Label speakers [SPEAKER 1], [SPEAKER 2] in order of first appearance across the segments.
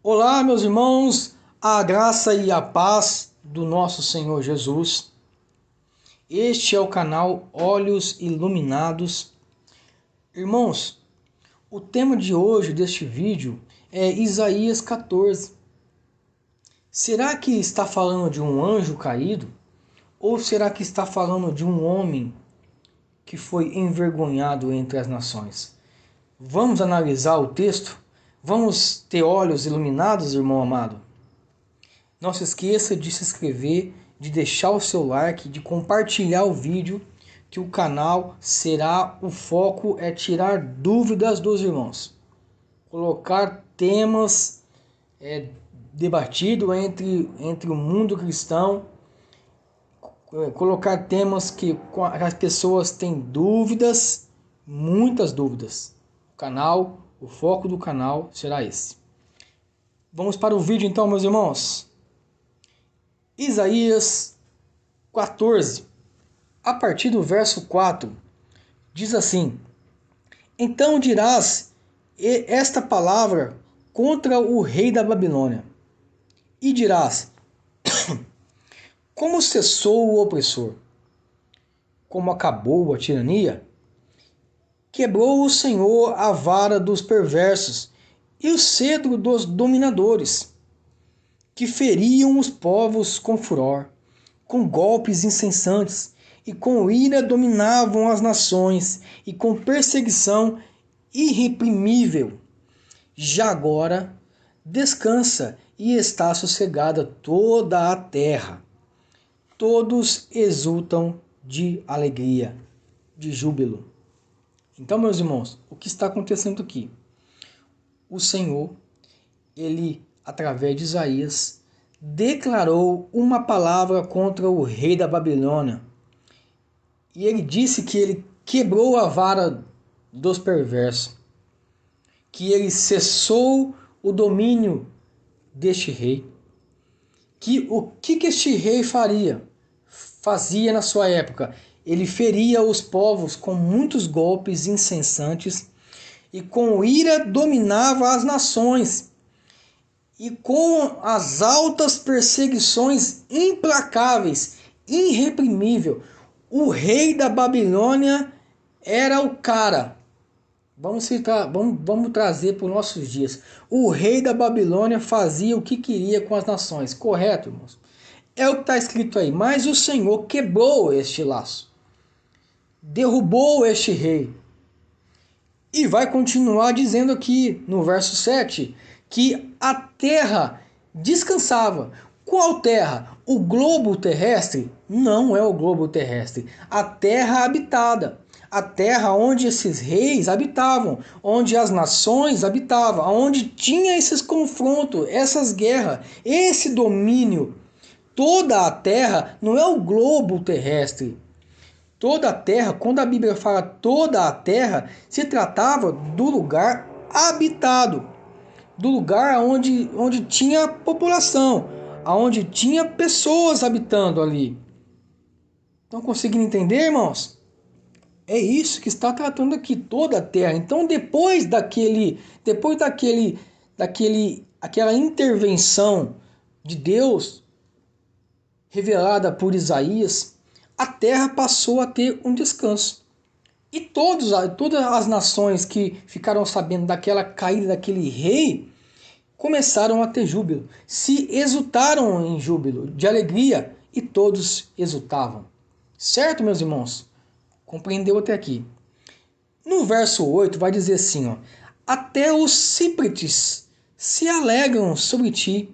[SPEAKER 1] Olá, meus irmãos, a graça e a paz do nosso Senhor Jesus. Este é o canal Olhos Iluminados. Irmãos, o tema de hoje deste vídeo é Isaías 14. Será que está falando de um anjo caído? Ou será que está falando de um homem que foi envergonhado entre as nações? Vamos analisar o texto? Vamos ter olhos iluminados, irmão amado? Não se esqueça de se inscrever, de deixar o seu like, de compartilhar o vídeo, que o canal será, o foco é tirar dúvidas dos irmãos. Colocar temas debatidos entre o mundo cristão, colocar temas que as pessoas têm dúvidas, muitas dúvidas. O foco do canal será esse. Vamos para o vídeo então, meus irmãos. Isaías 14, a partir do verso 4, diz assim: Então dirás esta palavra contra o rei da Babilônia, e dirás: Como cessou o opressor? Como acabou a tirania? Quebrou o Senhor a vara dos perversos e o cetro dos dominadores, que feriam os povos com furor, com golpes incessantes, e com ira dominavam as nações, e com perseguição irreprimível. Já agora descansa e está sossegada toda a terra. Todos exultam de alegria, de júbilo. Então, meus irmãos, o que está acontecendo aqui? O Senhor, ele, através de Isaías, declarou uma palavra contra o rei da Babilônia. E ele disse que ele quebrou a vara dos perversos, que ele cessou o domínio deste rei. O que este rei fazia na sua época? Ele feria os povos com muitos golpes incessantes e com ira dominava as nações. E com as altas perseguições implacáveis, irreprimível, o rei da Babilônia era o cara. Vamos trazer para os nossos dias. O rei da Babilônia fazia o que queria com as nações. Correto, irmãos? É o que está escrito aí. Mas o Senhor quebrou este laço. Derrubou este rei. E vai continuar dizendo aqui no verso 7 que a terra descansava. Qual terra? O globo terrestre? Não é o globo terrestre. A terra habitada. A terra onde esses reis habitavam, onde as nações habitavam, onde tinha esses confrontos, essas guerras, esse domínio. Toda a terra não é o globo terrestre. Toda a terra, quando a Bíblia fala toda a terra, se tratava do lugar habitado, do lugar onde tinha população, onde tinha pessoas habitando ali. Estão conseguindo entender, irmãos? É isso que está tratando aqui, toda a terra. Então, aquela intervenção de Deus revelada por Isaías, a terra passou a ter um descanso. E todas as nações que ficaram sabendo daquela caída daquele rei começaram a ter júbilo, se exultaram em júbilo, de alegria, e todos exultavam. Certo, meus irmãos? Compreendeu até aqui? No verso 8 vai dizer assim, ó, até os cípretes se alegram sobre ti,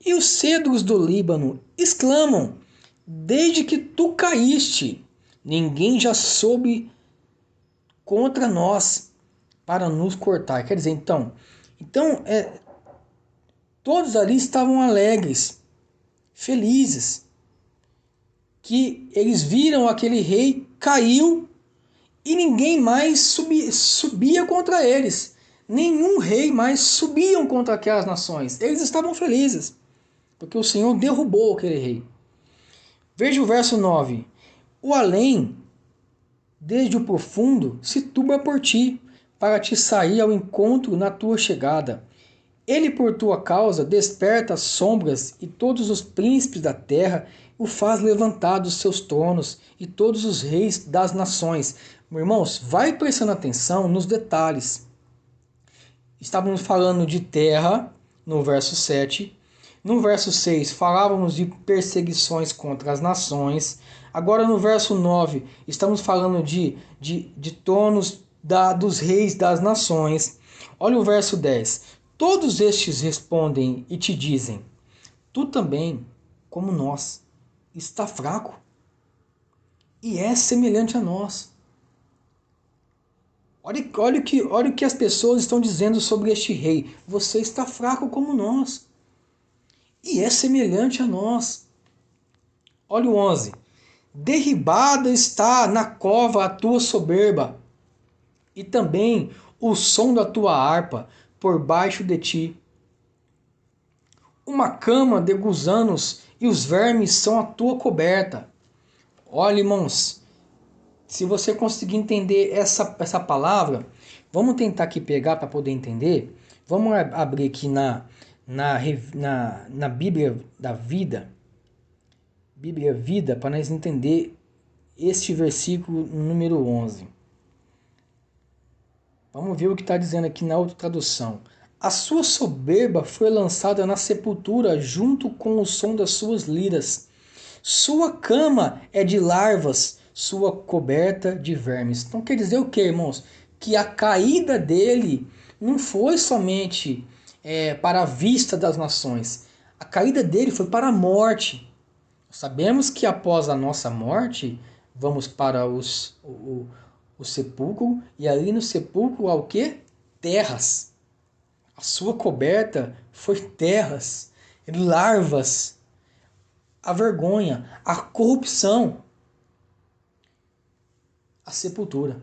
[SPEAKER 1] e os cedros do Líbano exclamam, desde que tu caíste, ninguém já soube contra nós para nos cortar. Quer dizer, então todos ali estavam alegres, felizes, que eles viram aquele rei caiu e ninguém mais subia contra eles. Nenhum rei mais subiam contra aquelas nações. Eles estavam felizes, porque o Senhor derrubou aquele rei. Veja o verso 9. O além, desde o profundo, se turba por ti, para te sair ao encontro na tua chegada. Ele, por tua causa, desperta as sombras e todos os príncipes da terra o faz levantar dos seus tronos e todos os reis das nações. Irmãos, vai prestando atenção nos detalhes. Estávamos falando de terra no verso 7. No verso 6, falávamos de perseguições contra as nações. Agora, no verso 9, estamos falando de tronos dos reis das nações. Olha o verso 10. Todos estes respondem e te dizem: tu também, como nós, está fraco e é semelhante a nós. Olha o que as pessoas estão dizendo sobre este rei. Você está fraco como nós e é semelhante a nós. Olha o 11. Derribada está na cova a tua soberba, e também o som da tua harpa por baixo de ti. Uma cama de gusanos e os vermes são a tua coberta. Olha, irmãos, se você conseguir entender essa palavra, vamos tentar aqui pegar para poder entender. Vamos abrir aqui na Bíblia da Vida. Bíblia Vida, para nós entender este versículo número 11. Vamos ver o que está dizendo aqui na outra tradução. A sua soberba foi lançada na sepultura junto com o som das suas liras. Sua cama é de larvas, sua coberta de vermes. Então quer dizer o que, irmãos? Que a caída dele não foi somente para a vista das nações. A caída dele foi para a morte. Sabemos que após a nossa morte, vamos para o sepulcro, e ali no sepulcro há o quê? Terras. A sua coberta foi terras, larvas, a vergonha, a corrupção, a sepultura.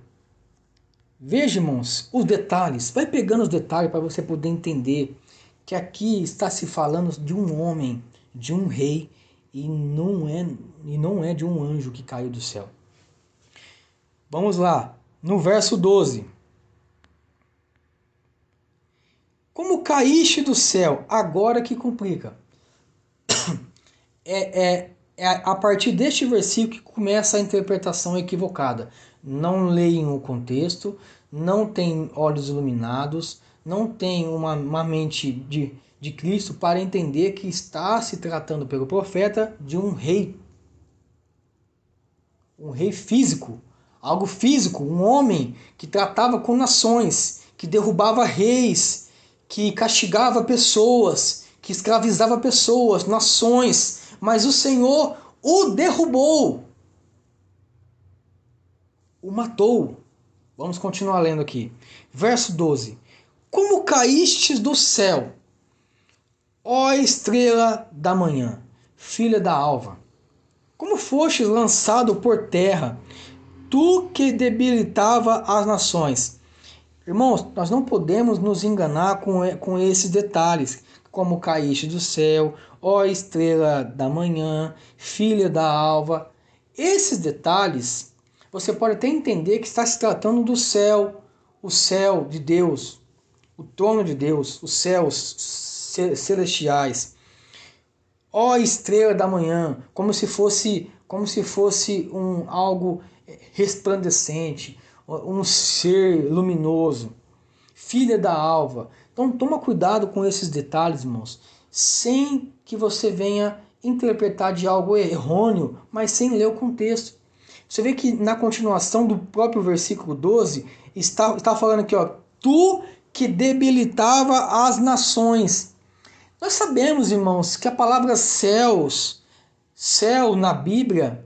[SPEAKER 1] Veja, irmãos, os detalhes. Vai pegando os detalhes para você poder entender que aqui está se falando de um homem, de um rei, e não é de um anjo que caiu do céu. Vamos lá, no verso 12. Como caíste do céu, agora que complica. É a partir deste versículo que começa a interpretação equivocada. Não leem o contexto, não tem olhos iluminados, não tem uma mente de Cristo para entender que está se tratando pelo profeta de um rei. Um rei físico, algo físico, um homem que tratava com nações, que derrubava reis, que castigava pessoas, que escravizava pessoas, nações, mas o Senhor o derrubou, o matou. Vamos continuar lendo aqui. Verso 12. Como caístes do céu, ó estrela da manhã, filha da alva, como fostes lançado por terra, tu que debilitava as nações. Irmãos, nós não podemos nos enganar com esses detalhes, como caíste do céu, ó estrela da manhã, filha da alva. Esses detalhes, você pode até entender que está se tratando do céu, o céu de Deus, o trono de Deus, os céus celestiais. Ó estrela da manhã, como se fosse algo resplandecente, um ser luminoso, filha da alva. Então toma cuidado com esses detalhes, irmãos, sem que você venha interpretar de algo errôneo, mas sem ler o contexto. Você vê que na continuação do próprio versículo 12, está falando aqui, ó, tu que debilitava as nações. Nós sabemos, irmãos, que a palavra céus, céu na Bíblia,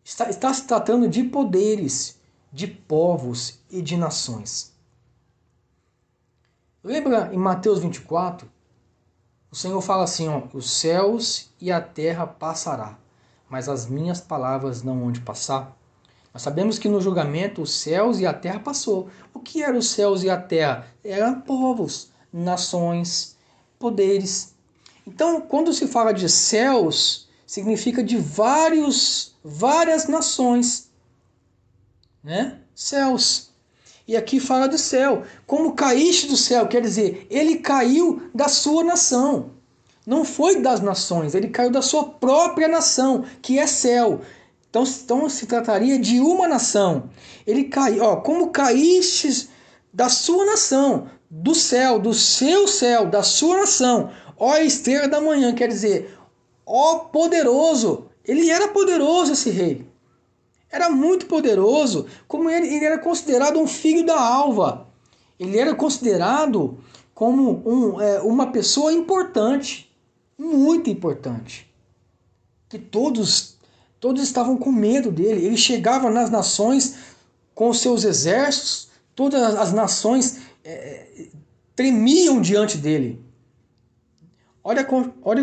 [SPEAKER 1] está se tratando de poderes, de povos e de nações. Lembra em Mateus 24? O Senhor fala assim, ó, os céus e a terra passará, mas as minhas palavras não hão de passar. Nós sabemos que no julgamento os céus e a terra passou. O que eram os céus e a terra? Eram povos, nações, poderes. Então, quando se fala de céus, significa de várias nações, né? Céus. E aqui fala do céu. Como caíste do céu, quer dizer, ele caiu da sua nação. Não foi das nações, ele caiu da sua própria nação, que é céu. Então se trataria de uma nação. Ele caiu, como caíste da sua nação, do céu, do seu céu, da sua nação. Ó estrela da manhã, quer dizer, ó poderoso. Ele era poderoso, esse rei. Era muito poderoso, como ele era considerado um filho da alva. Ele era considerado como uma pessoa importante, muito importante. Que todos estavam com medo dele. Ele chegava nas nações com seus exércitos, todas as nações tremiam diante dele. Olha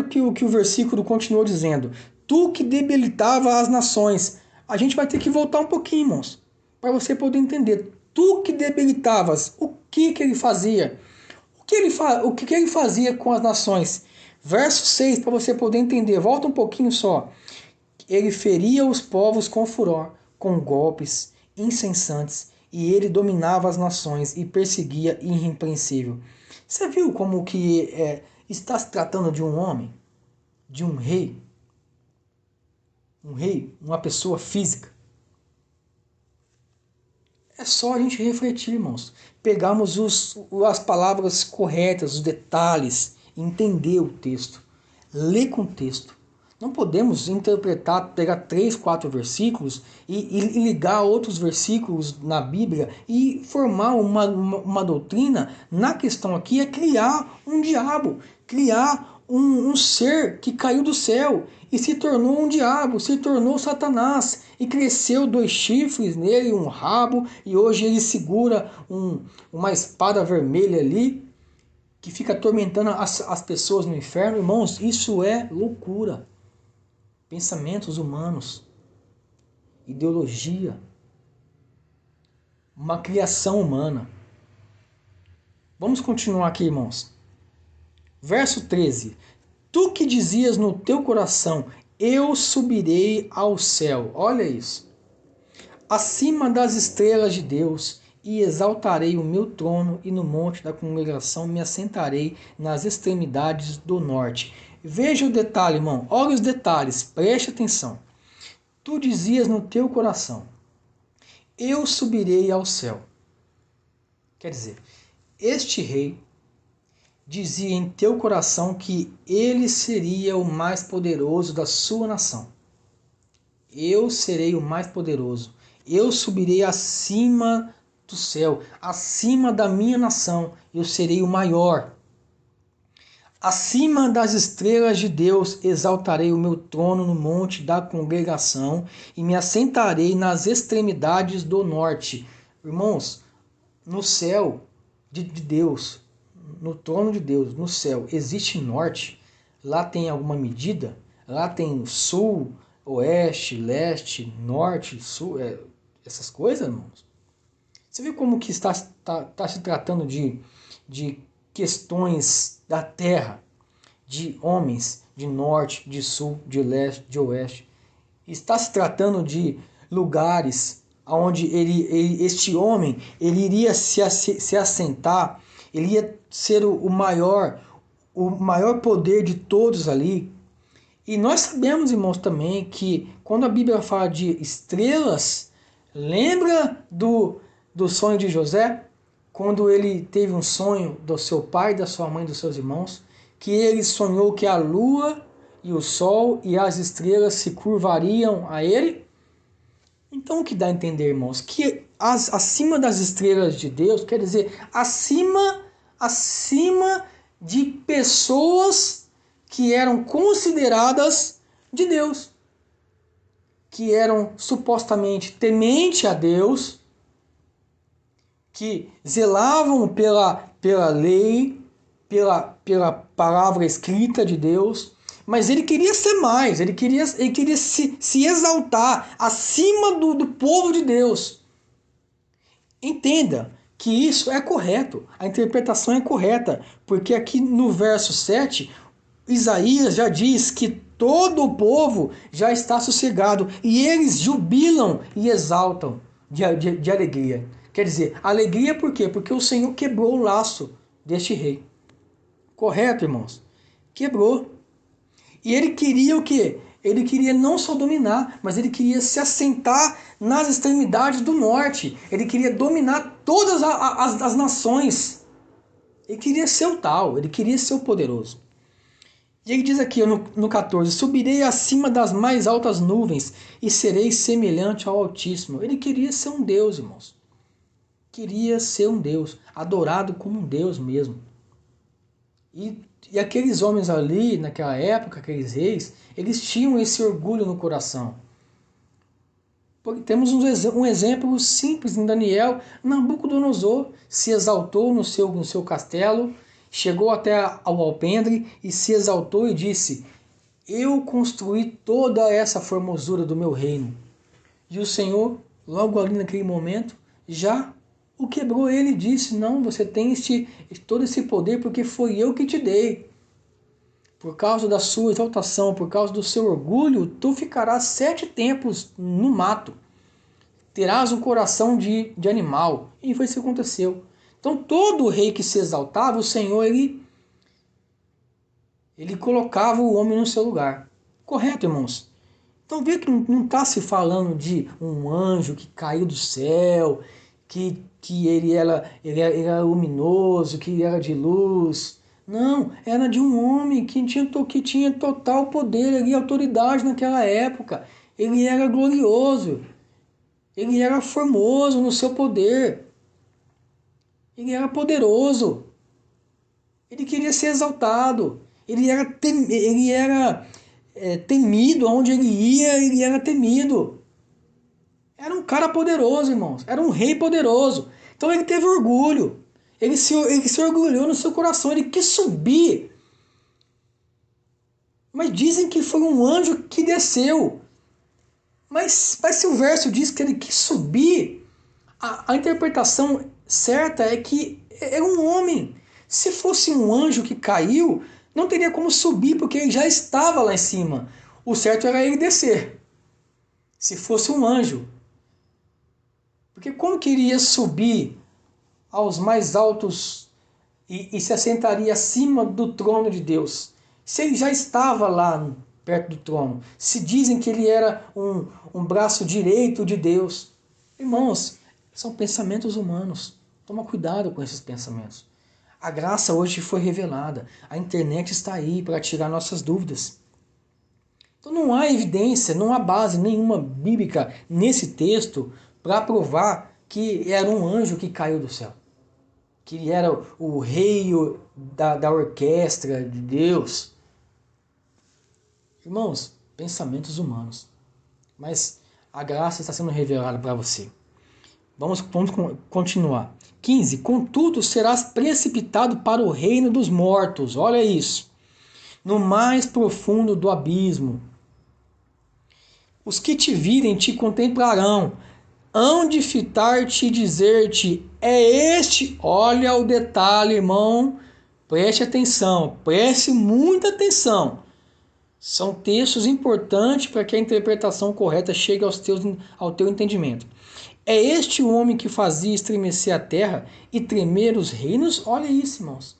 [SPEAKER 1] o que o versículo continuou dizendo. Tu que debilitava as nações. A gente vai ter que voltar um pouquinho, irmãos, para você poder entender. Tu que debilitavas, o que ele fazia? O que ele fazia com as nações? Verso 6, para você poder entender. Volta um pouquinho só. Ele feria os povos com furor, com golpes incensantes, e ele dominava as nações e perseguia irrepreensível. Você viu como que está se tratando de um homem? De um rei? Um rei, uma pessoa física. É só a gente refletir, irmãos. Pegarmos as palavras corretas, os detalhes, entender o texto. Ler com o texto. Não podemos interpretar, pegar 3, 4 versículos e ligar a outros versículos na Bíblia e formar uma doutrina. Na questão aqui é criar um diabo, criar um ser que caiu do céu e se tornou um diabo, se tornou Satanás e cresceu 2 chifres nele, um rabo, e hoje ele segura uma espada vermelha ali que fica atormentando as pessoas no inferno. Irmãos, isso é loucura. Pensamentos humanos, ideologia, uma criação humana. Vamos continuar aqui, irmãos. Verso 13. Tu que dizias no teu coração, eu subirei ao céu. Olha isso. Acima das estrelas de Deus, e exaltarei o meu trono, e no monte da congregação me assentarei nas extremidades do norte. Veja o detalhe, irmão. Olha os detalhes. Preste atenção. Tu dizias no teu coração, eu subirei ao céu. Quer dizer, este rei dizia em teu coração que ele seria o mais poderoso da sua nação. Eu serei o mais poderoso. Eu subirei acima do céu, acima da minha nação. Eu serei o maior. Acima das estrelas de Deus exaltarei o meu trono no monte da congregação e me assentarei nas extremidades do norte. Irmãos, no céu de Deus, no trono de Deus, no céu, existe norte? Lá tem alguma medida? Lá tem sul, oeste, leste, norte, sul, essas coisas, irmãos? Você vê como que está se tratando de questões da terra, de homens, de norte, de sul, de leste, de oeste. Está se tratando de lugares onde este homem iria se assentar, ele ia ser o maior poder de todos ali. E nós sabemos, irmãos, também que quando a Bíblia fala de estrelas, lembra do sonho de José? Quando ele teve um sonho do seu pai, da sua mãe, dos seus irmãos, que ele sonhou que a lua e o sol e as estrelas se curvariam a ele. Então o que dá a entender, irmãos? Que acima das estrelas de Deus, quer dizer, acima de pessoas que eram consideradas de Deus, que eram supostamente temente a Deus, que zelavam pela lei, pela palavra escrita de Deus, mas ele queria ser mais, ele queria se exaltar acima do povo de Deus. Entenda que isso é correto, a interpretação é correta, porque aqui no verso 7, Isaías já diz que todo o povo já está sossegado e eles jubilam e exaltam de alegria. Quer dizer, alegria por quê? Porque o Senhor quebrou o laço deste rei. Correto, irmãos? Quebrou. E ele queria o quê? Ele queria não só dominar, mas ele queria se assentar nas extremidades do norte. Ele queria dominar todas as nações. Ele queria ser o tal, ele queria ser o poderoso. E ele diz aqui no 14: subirei acima das mais altas nuvens e serei semelhante ao Altíssimo. Ele queria ser um Deus, irmãos. Queria ser um Deus, adorado como um Deus mesmo. E aqueles homens ali, naquela época, aqueles reis, eles tinham esse orgulho no coração. Temos um exemplo simples em Daniel. Nabucodonosor se exaltou no seu castelo, chegou até ao alpendre e se exaltou e disse: eu construí toda essa formosura do meu reino. E o Senhor, logo ali naquele momento, já o quebrou. Ele disse: não, você tem todo esse poder porque foi eu que te dei. Por causa da sua exaltação, por causa do seu orgulho, tu ficarás 7 tempos no mato. Terás um coração de animal. E foi isso que aconteceu. Então todo rei que se exaltava, o Senhor, ele colocava o homem no seu lugar. Correto, irmãos? Então vê que não está se falando de um anjo que caiu do céu, que ele era luminoso, que ele era de luz. Não, era de um homem que tinha total poder e autoridade naquela época. Ele era glorioso. Ele era formoso no seu poder. Ele era poderoso. Ele queria ser exaltado. Ele era temido. Onde ele ia, ele era temido. Era um cara poderoso, irmãos. Era um rei poderoso. Então ele teve orgulho. Ele se orgulhou no seu coração. Ele quis subir. Mas dizem que foi um anjo que desceu. Mas se o verso diz que ele quis subir, a interpretação certa é que era um homem. Se fosse um anjo que caiu, não teria como subir, porque ele já estava lá em cima. O certo era ele descer. Se fosse um anjo. Porque como que ele ia subir aos mais altos e se assentaria acima do trono de Deus? Se ele já estava lá perto do trono. Se dizem que ele era um braço direito de Deus. Irmãos, são pensamentos humanos. Toma cuidado com esses pensamentos. A graça hoje foi revelada. A internet está aí para tirar nossas dúvidas. Então não há evidência, não há base nenhuma bíblica nesse texto para provar que era um anjo que caiu do céu. Que ele era o rei da orquestra de Deus. Irmãos, pensamentos humanos. Mas a graça está sendo revelada para você. Vamos continuar. 15. Contudo, serás precipitado para o reino dos mortos. Olha isso. No mais profundo do abismo. Os que te virem te contemplarão. Hão de fitar-te e dizer-te: é este. Olha o detalhe, irmão. Preste atenção. Preste muita atenção. São textos importantes para que a interpretação correta chegue ao teu entendimento. É este o homem que fazia estremecer a terra e tremer os reinos? Olha isso, irmãos.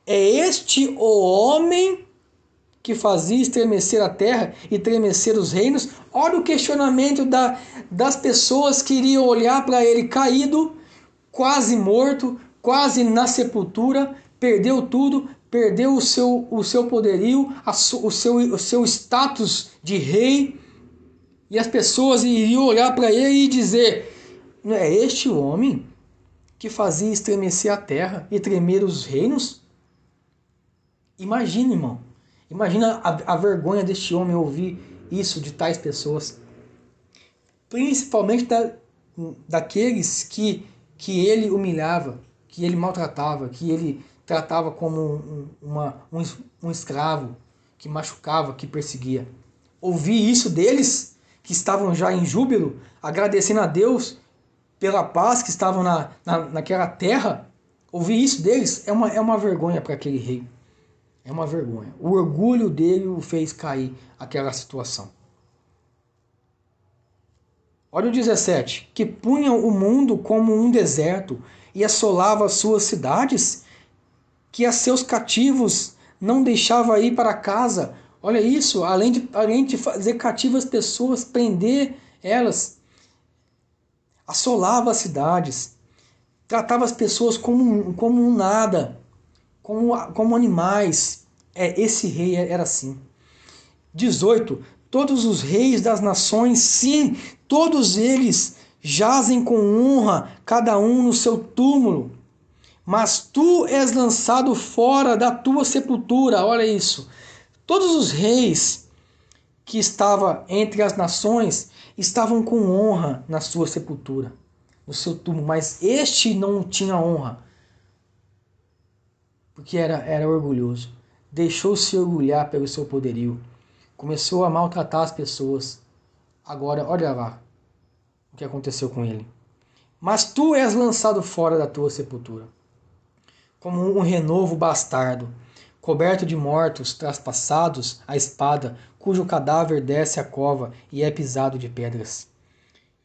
[SPEAKER 1] É este o homem que fazia estremecer a terra e tremecer os reinos? Olha o questionamento das pessoas que iriam olhar para ele caído, quase morto, quase na sepultura, perdeu tudo, perdeu o seu poderio, o seu status de rei, e as pessoas iriam olhar para ele e dizer: não é este o homem que fazia estremecer a terra e tremer os reinos? Imagina, irmão. Imagina a vergonha deste homem ouvir isso de tais pessoas. Principalmente daqueles que ele humilhava, que ele maltratava, que ele tratava como um escravo, que machucava, que perseguia. Ouvir isso deles, que estavam já em júbilo, agradecendo a Deus pela paz que estavam naquela terra, ouvir isso deles é uma vergonha para aquele rei. É uma vergonha. O orgulho dele o fez cair aquela situação. Olha o 17. Que punha o mundo como um deserto e assolava as suas cidades, que a seus cativos não deixava ir para casa. Olha isso, além de fazer cativas pessoas, prender elas, assolava as cidades, tratava as pessoas como um nada, como animais. Esse rei era assim. 18. Todos os reis das nações, sim, todos eles jazem com honra, cada um no seu túmulo. Mas tu és lançado fora da tua sepultura. Olha isso. Todos os reis que estavam entre as nações estavam com honra na sua sepultura, no seu túmulo. Mas este não tinha honra, porque era orgulhoso. Deixou-se orgulhar pelo seu poderio. Começou a maltratar as pessoas. Agora, olha lá o que aconteceu com ele. Mas tu és lançado fora da tua sepultura, como um renovo bastardo, coberto de mortos, traspassados à espada, cujo cadáver desce à cova e é pisado de pedras.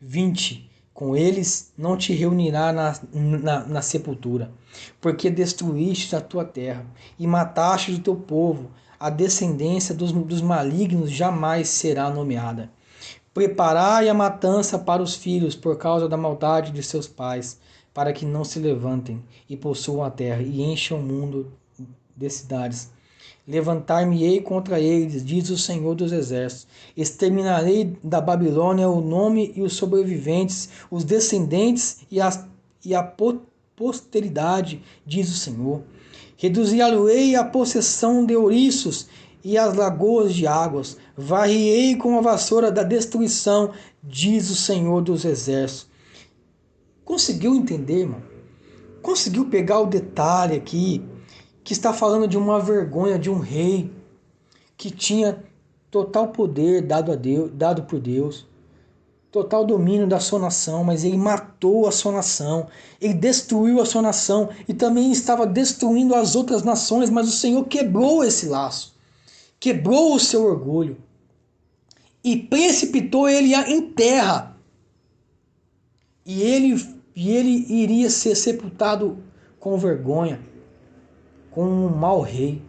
[SPEAKER 1] 20. Com eles não te reunirá na sepultura, porque destruíste a tua terra e mataste o teu povo. A descendência dos malignos jamais será nomeada. Preparai a matança para os filhos por causa da maldade de seus pais, para que não se levantem e possuam a terra e encham o mundo de cidades. Levantar-me-ei contra eles, diz o Senhor dos Exércitos. Exterminarei da Babilônia o nome e os sobreviventes, os descendentes e a posteridade, diz o Senhor. Reduzir-ei a possessão de ouriços e as lagoas de águas. Varriei com a vassoura da destruição, diz o Senhor dos Exércitos. Conseguiu entender, irmão? Conseguiu pegar o detalhe aqui, que está falando de uma vergonha de um rei que tinha total poder dado por Deus, total domínio da sua nação, mas ele matou a sua nação, ele destruiu a sua nação e também estava destruindo as outras nações, mas o Senhor quebrou esse laço, quebrou o seu orgulho e precipitou ele em terra. E ele iria ser sepultado com vergonha, como um mau rei,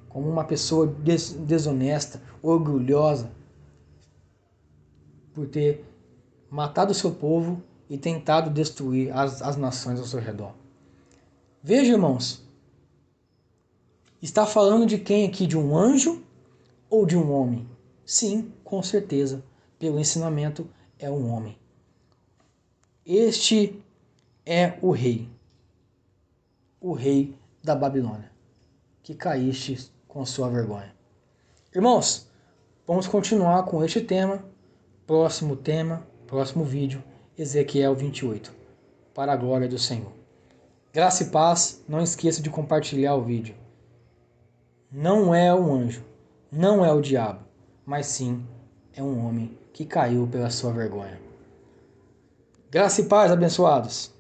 [SPEAKER 1] como uma pessoa desonesta, orgulhosa, por ter matado o seu povo e tentado destruir as nações ao seu redor. Veja, irmãos, está falando de quem aqui? De um anjo ou de um homem? Sim, com certeza, pelo ensinamento, é um homem. Este é o rei da Babilônia, que caíste com sua vergonha. Irmãos, vamos continuar com este tema, próximo vídeo, Ezequiel 28, para a glória do Senhor. Graça e paz, não esqueça de compartilhar o vídeo. Não é um anjo, não é o diabo, mas sim é um homem que caiu pela sua vergonha. Graça e paz, abençoados.